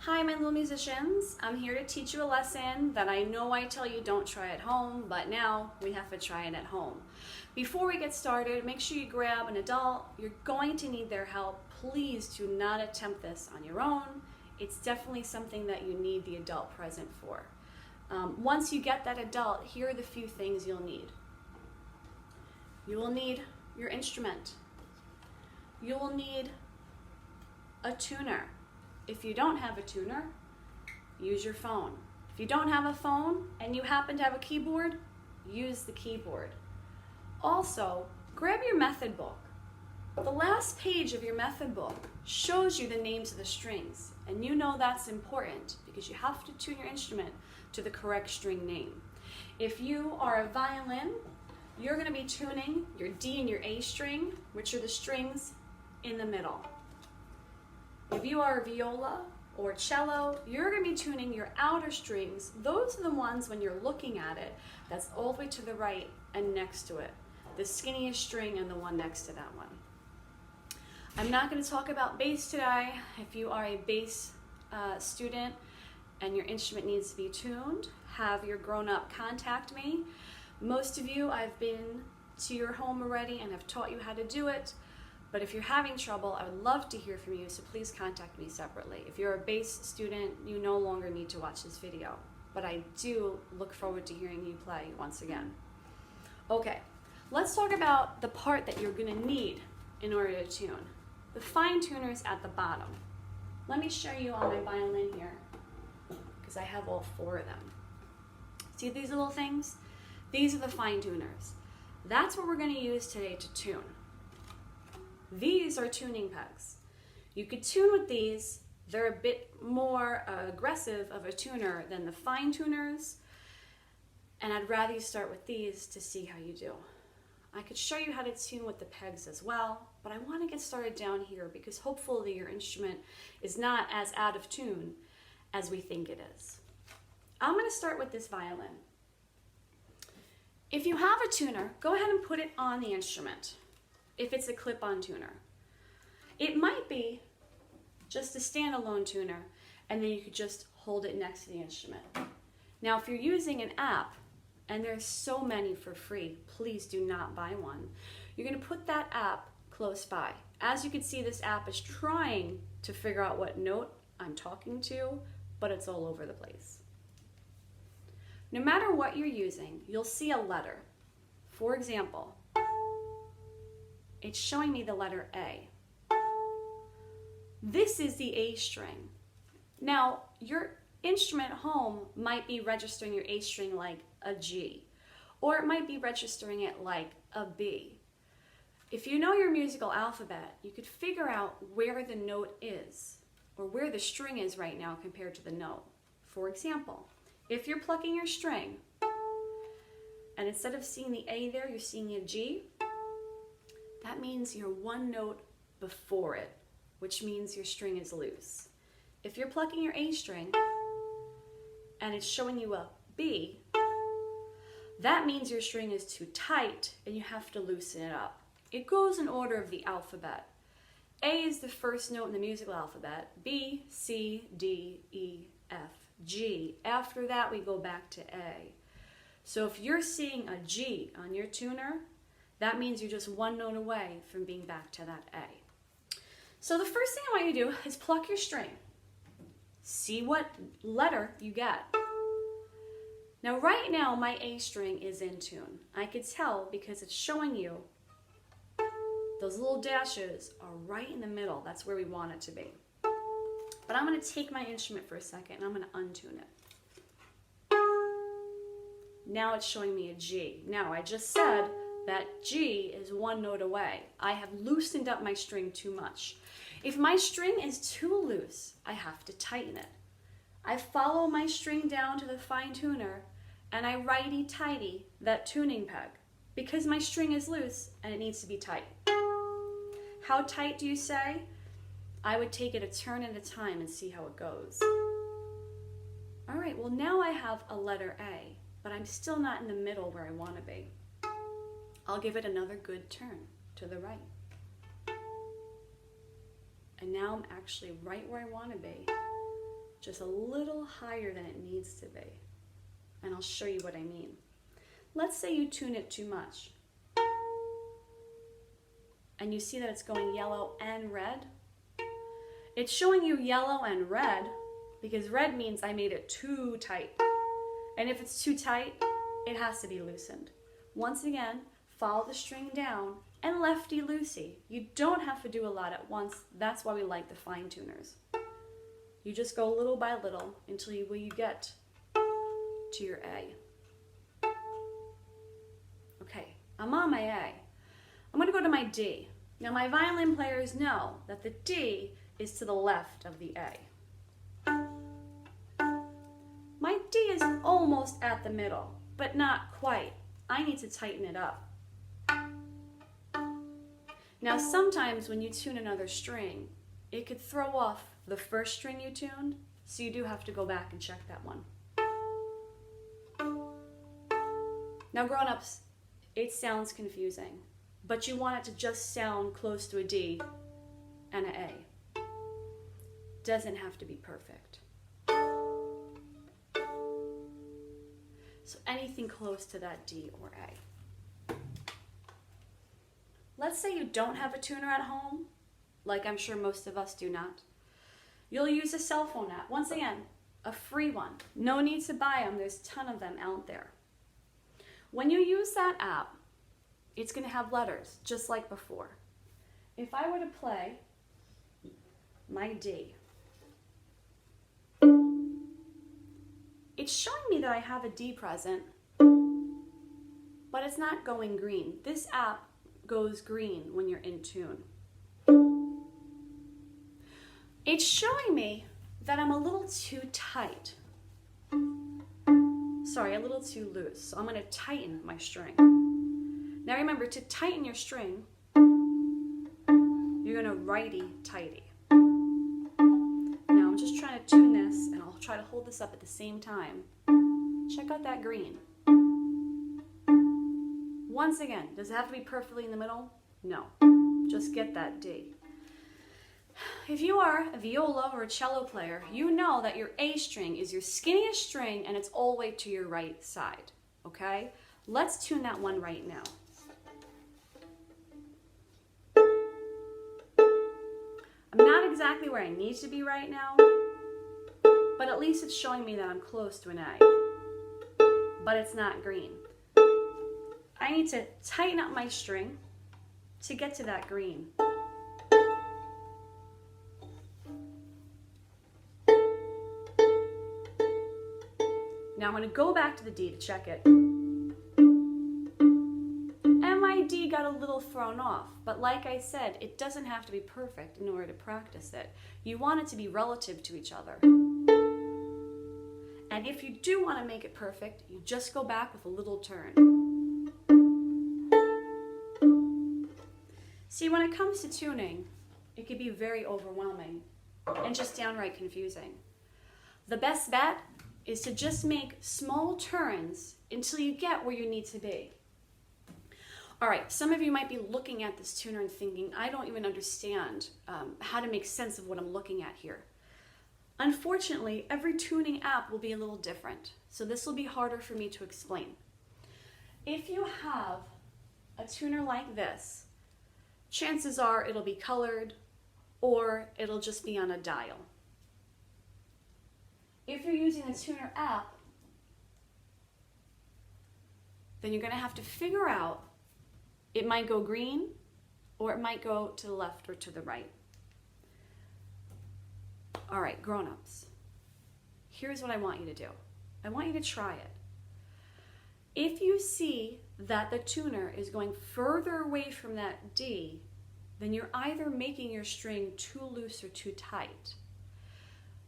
Hi, my little musicians. I'm here to teach you a lesson that I know I tell you don't try at home, but now we have to try it at home. Before we get started, make sure you grab an adult. You're going to need their help. Please do not attempt this on your own. It's definitely something that you need the adult present for. Once you get that adult, here are the few things you'll need. You will need your instrument. You will need a tuner. If you don't have a tuner, use your phone. If you don't have a phone and you happen to have a keyboard, use the keyboard. Also, grab your method book. The last page of your method book shows you the names of the strings, and you know that's important because you have to tune your instrument to the correct string name. If you are a violin, you're going to be tuning your D and your A string, which are the strings in the middle. If you are a viola or cello, you're going to be tuning your outer strings. Those are the ones when you're looking at it, that's all the way to the right and next to it. The skinniest string and the one next to that one. I'm not going to talk about bass today. If you are a bass student and your instrument needs to be tuned, have your grown-up contact me. Most of you, I've been to your home already and have taught you how to do it. But if you're having trouble, I would love to hear from you, so please contact me separately. If you're a bass student, you no longer need to watch this video, but I do look forward to hearing you play once again. Okay, let's talk about the part that you're going to need in order to tune. The fine tuner is at the bottom. Let me show you on my violin here, because I have all four of them. See these little things? These are the fine tuners. That's what we're going to use today to tune. These are tuning pegs. You could tune with these. They're a bit more aggressive of a tuner than the fine tuners, and I'd rather you start with these to see how you do. I could show you how to tune with the pegs as well, but I want to get started down here because hopefully your instrument is not as out of tune as we think it is. I'm going to start with this violin. If you have a tuner, go ahead and put it on the instrument. If it's a clip-on tuner. It might be just a standalone tuner, and then you could just hold it next to the instrument. Now, if you're using an app, and there's so many for free, please do not buy one. You're going to put that app close by. As you can see, this app is trying to figure out what note I'm talking to, but it's all over the place. No matter what you're using, you'll see a letter. For example, it's showing me the letter A. This is the A string. Now, your instrument at home might be registering your A string like a G, or it might be registering it like a B. If you know your musical alphabet, you could figure out where the note is, or where the string is right now compared to the note. For example, if you're plucking your string, and instead of seeing the A there, you're seeing a G, that means you're one note before it, which means your string is loose. If you're plucking your A string and it's showing you a B, that means your string is too tight and you have to loosen it up. It goes in order of the alphabet. A is the first note in the musical alphabet. B, C, D, E, F, G. After that, we go back to A. So if you're seeing a G on your tuner, that means you're just one note away from being back to that A. So the first thing I want you to do is pluck your string. See what letter you get. Now right now my A string is in tune. I could tell because it's showing you those little dashes are right in the middle. That's where we want it to be. But I'm going to take my instrument for a second and I'm going to untune it. Now it's showing me a G. Now I just said that G is one note away. I have loosened up my string too much. If my string is too loose, I have to tighten it. I follow my string down to the fine tuner and I righty-tighty that tuning peg because my string is loose and it needs to be tight. How tight do you say? I would take it a turn at a time and see how it goes. All right, well now I have a letter A, but I'm still not in the middle where I want to be. I'll give it another good turn to the right. And now I'm actually right where I want to be, just a little higher than it needs to be. And I'll show you what I mean. Let's say you tune it too much. And you see that it's going yellow and red. It's showing you yellow and red because red means I made it too tight. And if it's too tight, it has to be loosened. Once again, follow the string down and lefty-loosey. You don't have to do a lot at once. That's why we like the fine tuners. You just go little by little until you get to your A. Okay, I'm on my A. I'm going to go to my D. Now my violin players know that the D is to the left of the A. My D is almost at the middle, but not quite. I need to tighten it up. Now sometimes when you tune another string, it could throw off the first string you tuned, so you do have to go back and check that one. Now grown-ups, it sounds confusing, but you want it to just sound close to a D and an A. Doesn't have to be perfect. So anything close to that D or A. Let's say you don't have a tuner at home, like I'm sure most of us do not. You'll use a cell phone app. Once again, a free one. No need to buy them. There's a ton of them out there. When you use that app, it's going to have letters, just like before. If I were to play my D, it's showing me that I have a D present, but it's not going green. This app goes green when you're in tune. It's showing me that I'm a little too tight. Sorry, a little too loose. So I'm going to tighten my string. Now remember, to tighten your string, you're going to righty-tighty. Now I'm just trying to tune this, and I'll try to hold this up at the same time. Check out that green. Once again, does it have to be perfectly in the middle? No. Just get that D. If you are a viola or a cello player, you know that your A string is your skinniest string and it's all the way to your right side, okay? Let's tune that one right now. I'm not exactly where I need to be right now, but at least it's showing me that I'm close to an A, but it's not green. I need to tighten up my string to get to that green. Now I'm going to go back to the D to check it. And my D got a little thrown off, but like I said, it doesn't have to be perfect in order to practice it. You want it to be relative to each other. And if you do want to make it perfect, you just go back with a little turn. See, when it comes to tuning, it can be very overwhelming and just downright confusing. The best bet is to just make small turns until you get where you need to be. All right, some of you might be looking at this tuner and thinking, I don't even understand how to make sense of what I'm looking at here. Unfortunately, every tuning app will be a little different, so this will be harder for me to explain. If you have a tuner like this, chances are it'll be colored or it'll just be on a dial. If you're using a tuner app, then you're going to have to figure out, it might go green or it might go to the left or to the right. All right, grown-ups, here's what I want you to do. I want you to try it. If you see that the tuner is going further away from that D, then you're either making your string too loose or too tight.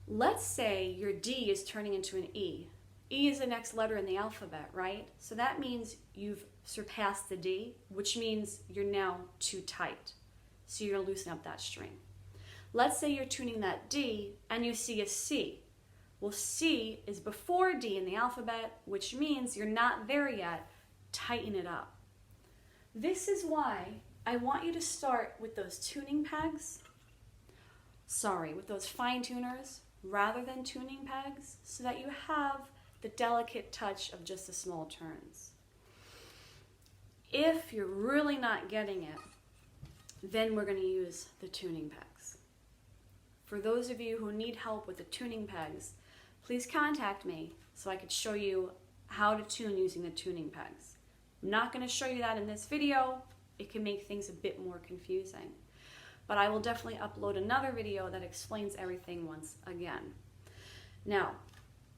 Let's say your D is turning into an E. E is the next letter in the alphabet, right? So that means you've surpassed the D, which means you're now too tight. So you're gonna loosen up that string. Let's say you're tuning that D and you see a C. Well, C is before D in the alphabet, which means you're not there yet. Tighten it up. This is why I want you to start with those tuning pegs. With those fine tuners rather than tuning pegs so that you have the delicate touch of just the small turns. If you're really not getting it, then we're going to use the tuning pegs. For those of you who need help with the tuning pegs, please contact me so I could show you how to tune using the tuning pegs. I'm not going to show you that in this video. It can make things a bit more confusing. But I will definitely upload another video that explains everything once again. Now,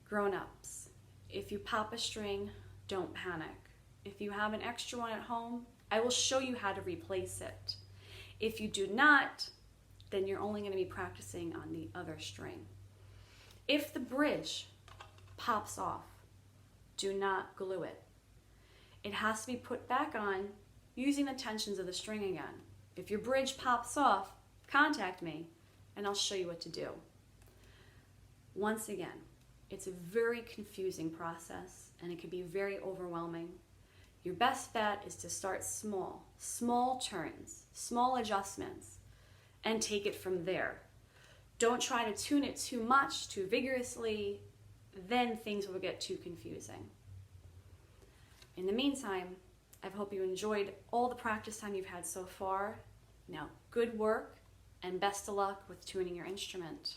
grown-ups, if you pop a string, don't panic. If you have an extra one at home, I will show you how to replace it. If you do not, then you're only going to be practicing on the other string. If the bridge pops off, do not glue it. It has to be put back on using the tensions of the string again. If your bridge pops off, contact me and I'll show you what to do. Once again, it's a very confusing process and it can be very overwhelming. Your best bet is to start small turns, small adjustments, and take it from there. Don't try to tune it too much, too vigorously, then things will get too confusing. In the meantime, I hope you enjoyed all the practice time you've had so far. Now, good work and best of luck with tuning your instrument.